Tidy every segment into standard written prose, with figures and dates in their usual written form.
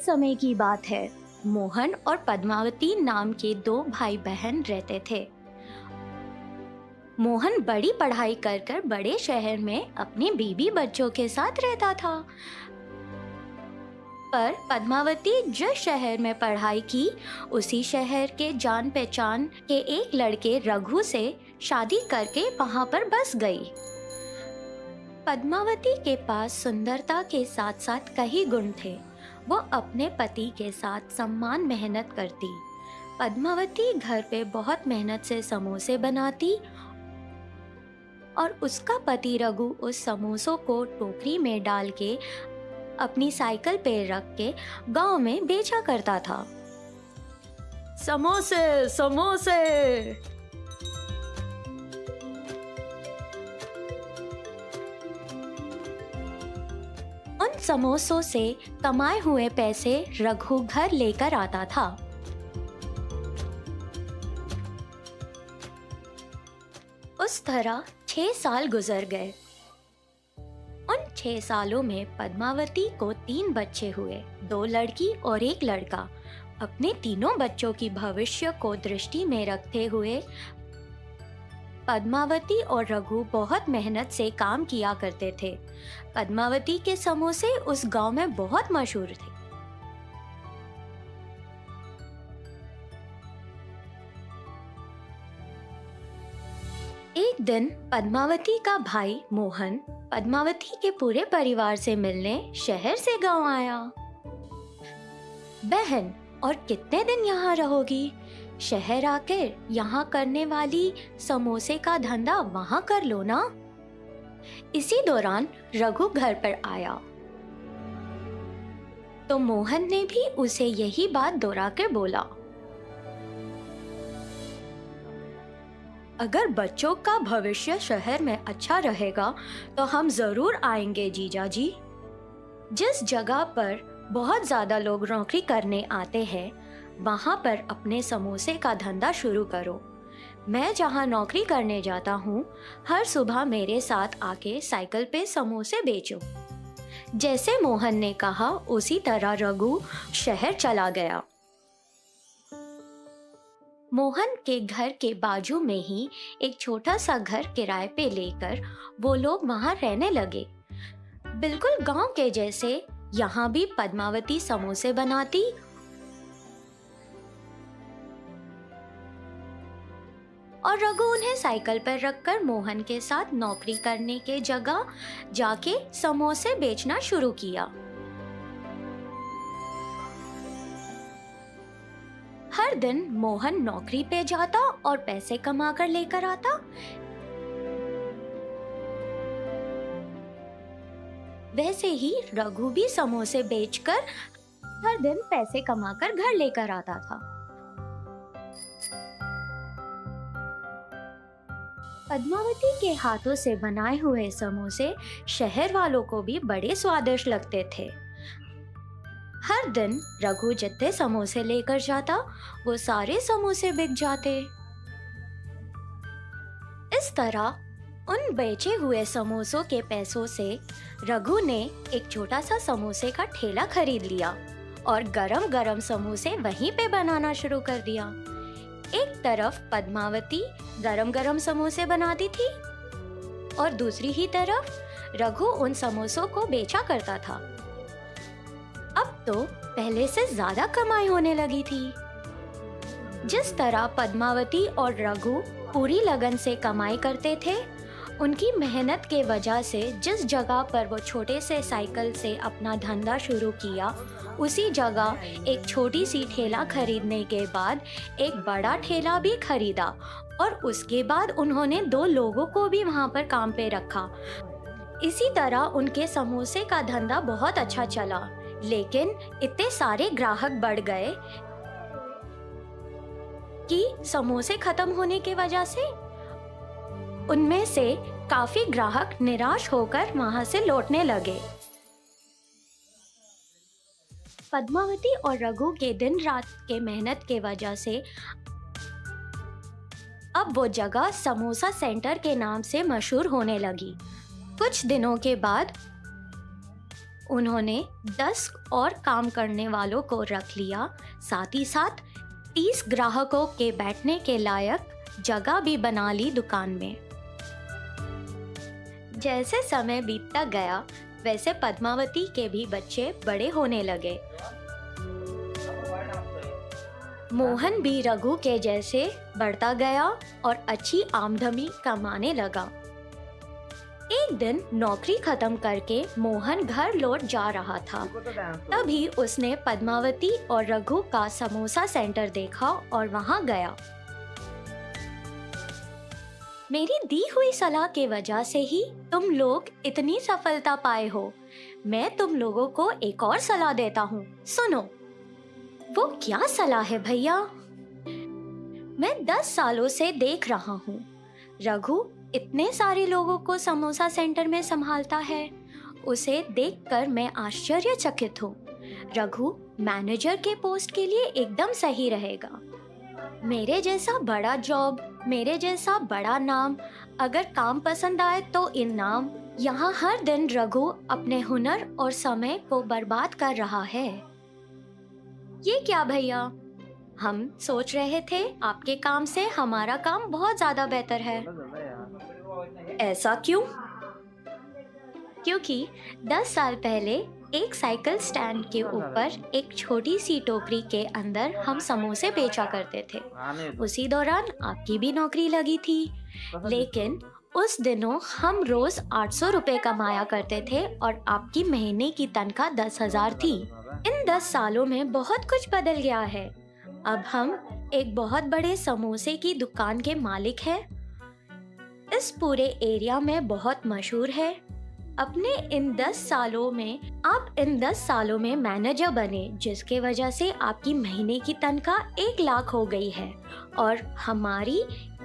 समय की बात है। मोहन और पद्मावती नाम के दो भाई बहन रहते थे। मोहन बड़ी पढ़ाई कर कर बड़े शहर में अपनी बीवी बच्चों के साथ रहता था। पर पद्मावती जिस शहर में पढ़ाई की, उसी शहर के जान पहचान के एक लड़के रघु से शादी करके वहां पर बस गई। पद्मावती के पास सुंदरता के साथ साथ कई गुण थे। वो अपने पति के साथ सम्मान मेहनत करती। पद्मावती घर पे बहुत मेहनत से समोसे बनाती और उसका पति रघु उस समोसों को टोकरी में डाल के अपनी साइकिल पे रख के गांव में बेचा करता था। समोसे समोसे। उन समोसों से कमाए हुए पैसे रघु घर लेकर आता था। उस तरह 6 साल गुजर गए। उन 6 सालों में पद्मावती को 3 बच्चे हुए, 2 लड़की और 1 लड़का। अपने तीनों बच्चों की भविष्य को दृष्टि में रखते हुए पद्मावती और रघु बहुत मेहनत से काम किया करते थे। पद्मावती के समोसे उस गांव में बहुत मशहूर थे। एक दिन पद्मावती का भाई मोहन पद्मावती के पूरे परिवार से मिलने शहर से गांव आया। बहन, और कितने दिन यहाँ रहोगी? शहर आकर यहाँ करने वाली समोसे का धंधा वहाँ कर लो ना। इसी दौरान रघु घर पर आया तो मोहन ने भी उसे यही बात दोहराकर बोला, अगर बच्चों का भविष्य शहर में अच्छा रहेगा तो हम जरूर आएंगे जीजा जी। जिस जगह पर बहुत ज्यादा लोग नौकरी करने आते हैं, वहां पर अपने समोसे का धंधा शुरू करो। मैं जहां नौकरी करने जाता हूं, हर सुबह मेरे साथ आके साइकिल पे समोसे बेचो। जैसे मोहन ने कहा, उसी तरह रघु शहर चला गया। मोहन के घर के बाजू में ही एक छोटा सा घर किराए पे लेकर वो लोग वहां रहने लगे। बिल्कुल गांव के जैसे यहाँ भी पद्मावती समोसे बनाती और रघु उन्हें साइकिल पर रखकर मोहन के साथ नौकरी करने के जगह जाके समोसे बेचना शुरू किया। हर दिन मोहन नौकरी पे जाता और पैसे कमाकर लेकर आता। वैसे ही रघु भी समोसे बेचकर हर दिन पैसे कमाकर घर लेकर आता था। पद्मावती के हाथों से बनाए हुए समोसे शहर वालों को भी बड़े स्वादिष्ट लगते थे। हर दिन रघु जितने समोसे लेकर जाता, वो सारे समोसे बिक जाते। इस तरह उन बेचे हुए समोसों के पैसों से रघु ने एक छोटा सा समोसे का ठेला खरीद लिया और गरम गरम समोसे वहीं पे बनाना शुरू कर दिया। एक तरफ पद्मावती गरम गरम समोसे बनाती थी और दूसरी ही तरफ रघु उन समोसों को बेचा करता था। अब तो पहले से ज्यादा कमाई होने लगी थी। जिस तरह पद्मावती और रघु पूरी लगन से कमाई करते थे, उनकी मेहनत के वजह से जिस जगह पर वो छोटे से साइकिल से अपना धंधा शुरू किया, उसी जगह एक छोटी सी ठेला खरीदने के बाद एक बड़ा ठेला भी खरीदा और उसके बाद उन्होंने 2 लोगों को भी वहाँ पर काम पे रखा। इसी तरह उनके समोसे का धंधा बहुत अच्छा चला, लेकिन इतने सारे ग्राहक बढ़ गए कि समोसे खत्म होने की वजह से उनमें से काफी ग्राहक निराश होकर वहां से लौटने लगे। पद्मावती और रघु के दिन रात के मेहनत के वजह से अब वो जगह समोसा सेंटर के नाम से मशहूर होने लगी। कुछ दिनों के बाद उन्होंने 10 और काम करने वालों को रख लिया, साथ ही साथ 30 ग्राहकों के बैठने के लायक जगह भी बना ली दुकान में। जैसे समय बीतता गया, वैसे पद्मावती के भी बच्चे बड़े होने लगे। मोहन भी रघु के जैसे बढ़ता गया और अच्छी आमदनी कमाने लगा। एक दिन नौकरी खत्म करके मोहन घर लौट जा रहा था। तभी उसने पद्मावती और रघु का समोसा सेंटर देखा और वहां गया। मेरी दी हुई सलाह के वजह से ही तुम लोग इतनी सफलता पाए हो। मैं तुम लोगों को एक और सलाह देता हूँ, सुनो। वो क्या सलाह है भैया? मैं 10 सालों से देख रहा हूँ, रघु इतने सारे लोगों को समोसा सेंटर में संभालता है। उसे देखकर मैं आश्चर्यचकित हूँ। रघु मैनेजर के पोस्ट के लिए एकदम सही रहेगा। मेरे जैसा बड़ा जॉब, मेरे जैसा बड़ा नाम, अगर काम पसंद आए तो इनाम। यहाँ हर दिन रघु अपने हुनर और समय को बर्बाद कर रहा है। ये क्या भैया? हम सोच रहे थे आपके काम से हमारा काम बहुत ज्यादा बेहतर है। ऐसा क्यों? क्योंकि 10 साल पहले एक साइकिल स्टैंड के ऊपर एक छोटी सी टोकरी के अंदर हम समोसे बेचा करते थे। उसी दौरान आपकी भी नौकरी लगी थी, लेकिन उस दिनों हम रोज 800 रुपए कमाया करते थे और आपकी महीने की तनख्वाह 10,000 थी। इन 10 सालों में बहुत कुछ बदल गया है। अब हम एक बहुत बड़े समोसे की दुकान के मालिक हैं। इस पूरे एरिया में बहुत मशहूर है। आप इन 10 सालों में मैनेजर बने, जिसके वजह से आपकी महीने की तनख्वाह 1 लाख हो गई है और हमारी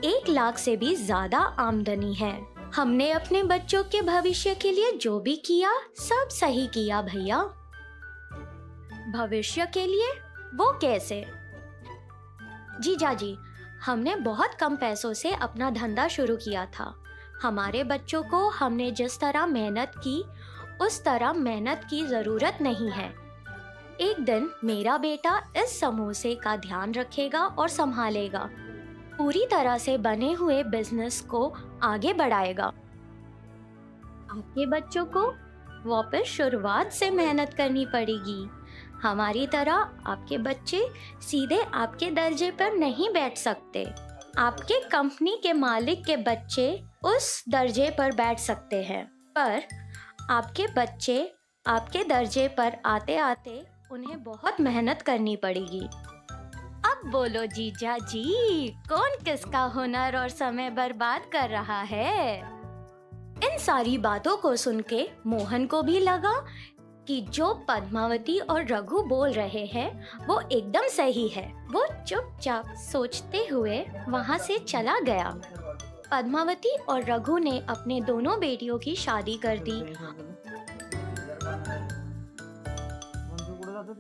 1 लाख से भी ज्यादा आमदनी है। हमने अपने बच्चों के भविष्य के लिए जो भी किया सब सही किया भैया। भविष्य के लिए? वो कैसे? जीजा जी, हमने बहुत कम पैसों से अपना धंधा शुरू किया था। हमारे बच्चों को हमने जिस तरह मेहनत की, उस तरह मेहनत की जरूरत नहीं है। एक दिन मेरा बेटा इस समोसे का ध्यान रखेगा और संभालेगा, पूरी तरह से बने हुए बिजनेस को आगे बढ़ाएगा। आपके बच्चों को वापस शुरुआत से मेहनत करनी पड़ेगी। हमारी तरह आपके बच्चे सीधे आपके दर्जे पर नहीं बैठ सकते। आपके कंपनी के मालिक के बच्चे उस दर्जे पर बैठ सकते हैं, पर आपके बच्चे आपके दर्जे पर आते आते उन्हें बहुत मेहनत करनी पड़ेगी। अब बोलो जीजा जी, कौन किसका हुनर और समय बर्बाद कर रहा है? इन सारी बातों को सुन के मोहन को भी लगा कि जो पद्मावती और रघु बोल रहे हैं वो एकदम सही है। वो चुपचाप सोचते हुए वहाँ से चला गया। पद्मावती और रघु ने अपने दोनों बेटियों की शादी कर दी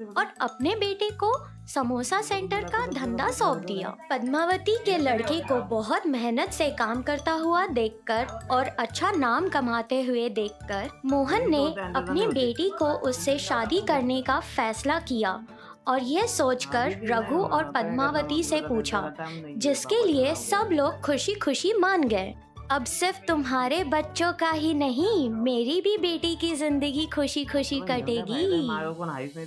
और अपने बेटे को समोसा सेंटर का धंधा सौंप दिया। पद्मावती के लड़के को बहुत मेहनत से काम करता हुआ देखकर और अच्छा नाम कमाते हुए देखकर मोहन ने अपनी बेटी को उससे शादी करने का फैसला किया और यह सोचकर रघु और पद्मावती से पूछा, जिसके लिए सब लोग खुशी खुशी मान गए। अब सिर्फ तुम्हारे बच्चों का ही नहीं, मेरी भी बेटी की जिंदगी खुशी खुशी कटेगी।